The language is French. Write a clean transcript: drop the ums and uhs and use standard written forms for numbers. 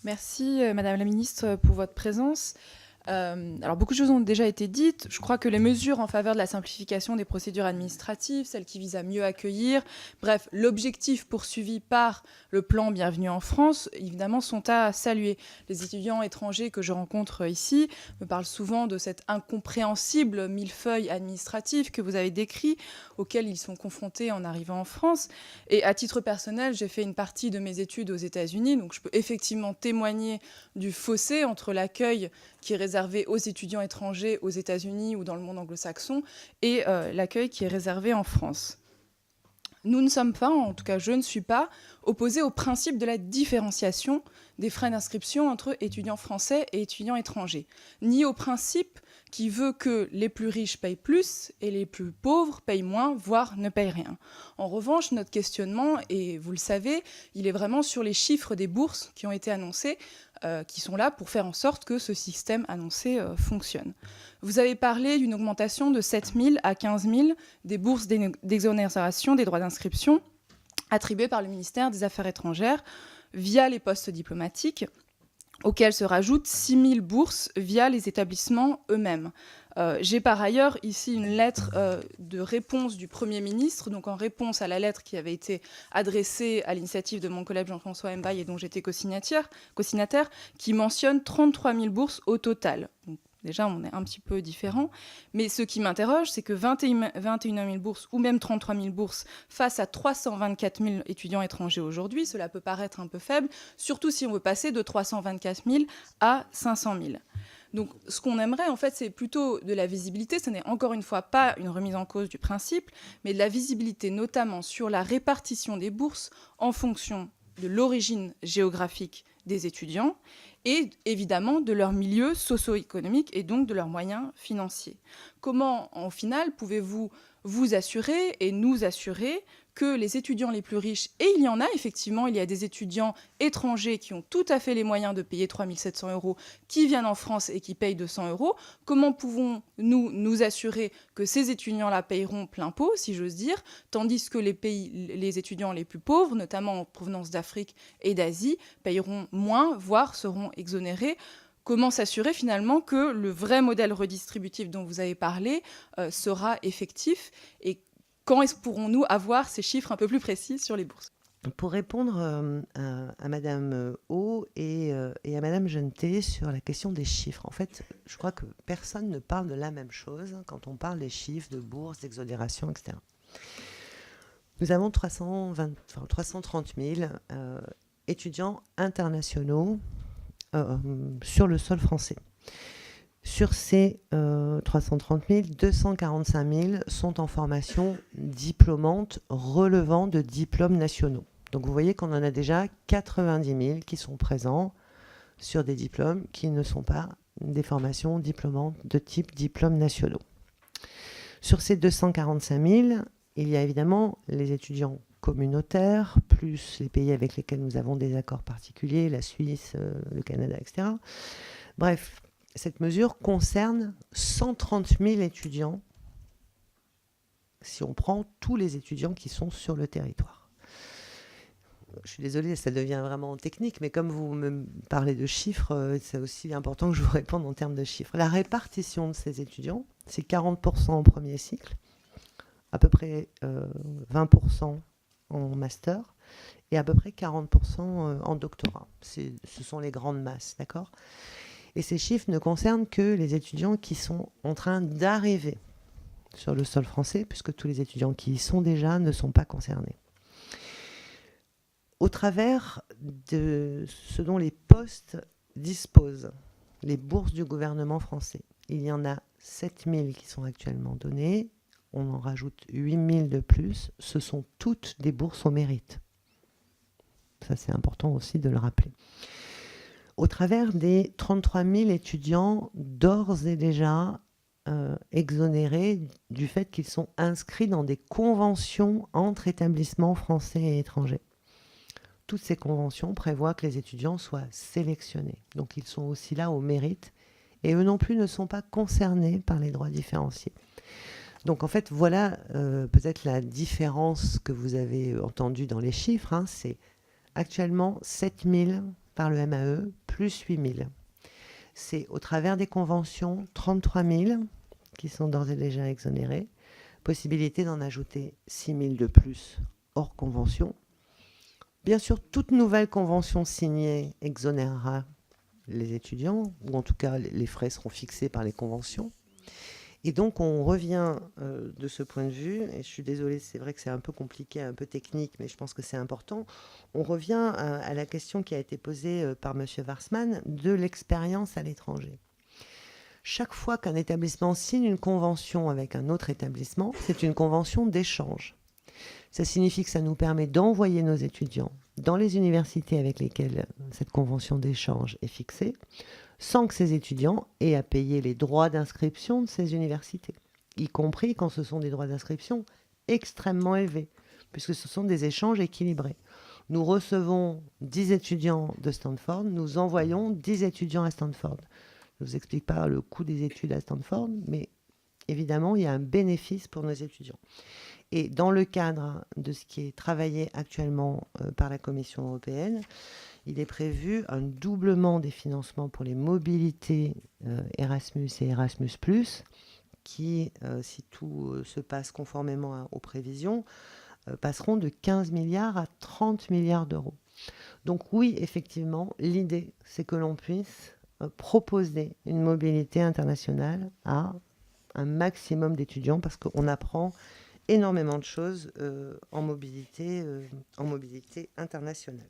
Merci, Madame la Ministre, pour votre présence. Alors, beaucoup de choses ont déjà été dites. Je crois que les mesures en faveur de la simplification des procédures administratives, celles qui visent à mieux accueillir, bref, l'objectif poursuivi par le plan Bienvenue en France, évidemment, sont à saluer. Les étudiants étrangers que je rencontre ici me parlent souvent de cet incompréhensible millefeuille administratif que vous avez décrit, auquel ils sont confrontés en arrivant en France. Et à titre personnel, j'ai fait une partie de mes études aux États-Unis, donc je peux effectivement témoigner du fossé entre l'accueil qui est réservé aux étudiants étrangers aux États-Unis ou dans le monde anglo-saxon, et l'accueil qui est réservé en France. Nous ne sommes pas, en tout cas je ne suis pas, opposés au principe de la différenciation des frais d'inscription entre étudiants français et étudiants étrangers, ni au principe qui veut que les plus riches payent plus et les plus pauvres payent moins, voire ne payent rien. En revanche, notre questionnement, et vous le savez, il est vraiment sur les chiffres des bourses qui ont été annoncées, qui sont là pour faire en sorte que ce système annoncé fonctionne. Vous avez parlé d'une augmentation de 7 000 à 15 000 des bourses d'exonération des droits d'inscription attribuées par le ministère des Affaires étrangères via les postes diplomatiques, auxquels se rajoutent 6 000 bourses via les établissements eux-mêmes. J'ai par ailleurs ici une lettre de réponse du Premier ministre, donc en réponse à la lettre qui avait été adressée à l'initiative de mon collègue Jean-François Mbaye et dont j'étais cosignataire, qui mentionne 33 000 bourses au total. Donc, déjà, on est un petit peu différent. Mais ce qui m'interroge, c'est que 21 000 bourses ou même 33 000 bourses face à 324 000 étudiants étrangers aujourd'hui, cela peut paraître un peu faible, surtout si on veut passer de 324 000 à 500 000. Donc, ce qu'on aimerait, en fait, c'est plutôt de la visibilité. Ce n'est encore une fois pas une remise en cause du principe, mais de la visibilité, notamment sur la répartition des bourses en fonction de l'origine géographique des étudiants et évidemment de leur milieu socio-économique et donc de leurs moyens financiers. Comment, en final, pouvez-vous vous assurer et nous assurer que les étudiants les plus riches, et il y en a effectivement, il y a des étudiants étrangers qui ont tout à fait les moyens de payer 3 700 €, qui viennent en France et qui payent 200 €, comment pouvons-nous nous assurer que ces étudiants-là payeront plein pot, si j'ose dire, tandis que les étudiants les plus pauvres, notamment en provenance d'Afrique et d'Asie, payeront moins, voire seront exonérés? Comment s'assurer finalement que le vrai modèle redistributif dont vous avez parlé sera effectif, et quand pourrons-nous avoir ces chiffres un peu plus précis sur les bourses? Pour répondre à Madame O et à Madame Jeuneté sur la question des chiffres, en fait, je crois que personne ne parle de la même chose quand on parle des chiffres de bourses, d'exonération, etc. Nous avons 330 000 étudiants internationaux sur le sol français. Sur ces 330 000, 245 000 sont en formation diplômante relevant de diplômes nationaux. Donc vous voyez qu'on en a déjà 90 000 qui sont présents sur des diplômes qui ne sont pas des formations diplômantes de type diplômes nationaux. Sur ces 245 000, il y a évidemment les étudiants communautaires, plus les pays avec lesquels nous avons des accords particuliers, la Suisse, le Canada, etc. Bref, cette mesure concerne 130 000 étudiants, si on prend tous les étudiants qui sont sur le territoire. Je suis désolée, ça devient vraiment technique, mais comme vous me parlez de chiffres, c'est aussi important que je vous réponde en termes de chiffres. La répartition de ces étudiants, c'est 40% en premier cycle, à peu près 20% en master, et à peu près 40% en doctorat. Ce sont les grandes masses, d'accord ? Et ces chiffres ne concernent que les étudiants qui sont en train d'arriver sur le sol français, puisque tous les étudiants qui y sont déjà ne sont pas concernés. Au travers de ce dont les postes disposent, les bourses du gouvernement français, il y en a 7 000 qui sont actuellement données, on en rajoute 8 000 de plus, ce sont toutes des bourses au mérite. Ça, c'est important aussi de le rappeler. Au travers des 33 000 étudiants d'ores et déjà exonérés du fait qu'ils sont inscrits dans des conventions entre établissements français et étrangers. Toutes ces conventions prévoient que les étudiants soient sélectionnés. Donc ils sont aussi là au mérite, et eux non plus ne sont pas concernés par les droits différenciés. Donc en fait, voilà peut-être la différence que vous avez entendue dans les chiffres. C'est actuellement 7 000 par le MAE, plus 8 000. C'est au travers des conventions, 33 000 qui sont d'ores et déjà exonérés. Possibilité d'en ajouter 6 000 de plus hors convention. Bien sûr, toute nouvelle convention signée exonérera les étudiants, ou en tout cas les frais seront fixés par les conventions. Et donc on revient de ce point de vue, et je suis désolée, c'est vrai que c'est un peu compliqué, un peu technique, mais je pense que c'est important, on revient à la question qui a été posée par M. Warsmann de l'expérience à l'étranger. Chaque fois qu'un établissement signe une convention avec un autre établissement, c'est une convention d'échange. Ça signifie que ça nous permet d'envoyer nos étudiants dans les universités avec lesquelles cette convention d'échange est fixée, sans que ces étudiants aient à payer les droits d'inscription de ces universités, y compris quand ce sont des droits d'inscription extrêmement élevés, puisque ce sont des échanges équilibrés. Nous recevons 10 étudiants de Stanford, nous envoyons 10 étudiants à Stanford. Je ne vous explique pas le coût des études à Stanford, mais évidemment, il y a un bénéfice pour nos étudiants. Et dans le cadre de ce qui est travaillé actuellement par la Commission européenne, il est prévu un doublement des financements pour les mobilités Erasmus et Erasmus+, qui, si tout se passe conformément aux prévisions, passeront de 15 milliards à 30 milliards d'euros. Donc oui, effectivement, l'idée, c'est que l'on puisse proposer une mobilité internationale à un maximum d'étudiants, parce qu'on apprend énormément de choses en mobilité internationale.